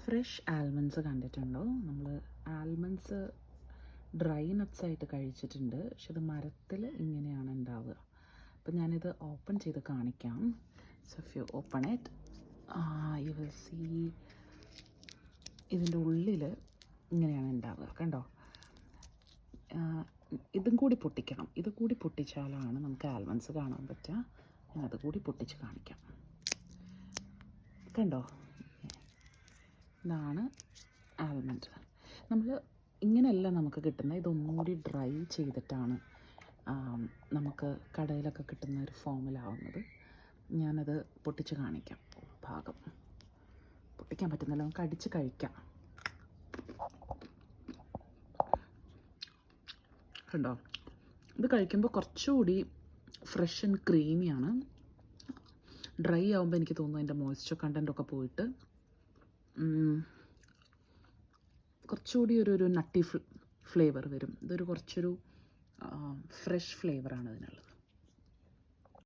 Fresh almonds കണ്ടിട്ടുണ്ടോ? നമ്മൾ almonds dry നട്ട്സായിട്ട് കഴിച്ചിട്ടുണ്ട്, പക്ഷെ ഇത് മരത്തിൽ ഇങ്ങനെയാണ് ഉണ്ടാവുക. അപ്പം ഞാനിത് ഓപ്പൺ ചെയ്ത് കാണിക്കാം. So if you open it, you will see ഇതിൻ്റെ ഉള്ളിൽ ഇങ്ങനെയാണ് ഉണ്ടാവുക. കണ്ടോ? ഇതും കൂടി പൊട്ടിക്കണം. ഇത് കൂടി പൊട്ടിച്ചാലാണ് നമുക്ക് ആൽമണ്ട്സ് കാണാൻ പറ്റുക. ഞാൻ അത് കൂടി പൊട്ടിച്ച് കാണിക്കാം. കണ്ടോ? ഇതാണ് ആൽമണ്ട്. നമ്മൾ ഇങ്ങനെയല്ല നമുക്ക് കിട്ടുന്നത്, ഇതൊന്നും കൂടി ഡ്രൈ ചെയ്തിട്ടാണ് നമുക്ക് കടയിലൊക്കെ കിട്ടുന്ന ഒരു ഫോമിലാവുന്നത്. ഞാനത് പൊട്ടിച്ച് കാണിക്കാം. ഭാഗം പൊട്ടിക്കാൻ പറ്റുന്നില്ല, നമുക്ക് അടിച്ച് കഴിക്കാം. കണ്ടോ? ഇത് കഴിക്കുമ്പോൾ കുറച്ചുകൂടി ഫ്രഷ് ആൻഡ് ക്രീമിയാണ്. ഡ്രൈ ആകുമ്പോൾ എനിക്ക് തോന്നുന്നു അതിൻ്റെ മോയ്സ്ചർ കണ്ടൻറ്റൊക്കെ പോയിട്ട് കുറച്ചുകൂടി ഒരു നട്ടി ഫ്ലേവർ വരും. ഇതൊരു കുറച്ചൊരു ഫ്രഷ് ഫ്ലേവറാണ് ഇതിനുള്ളത്.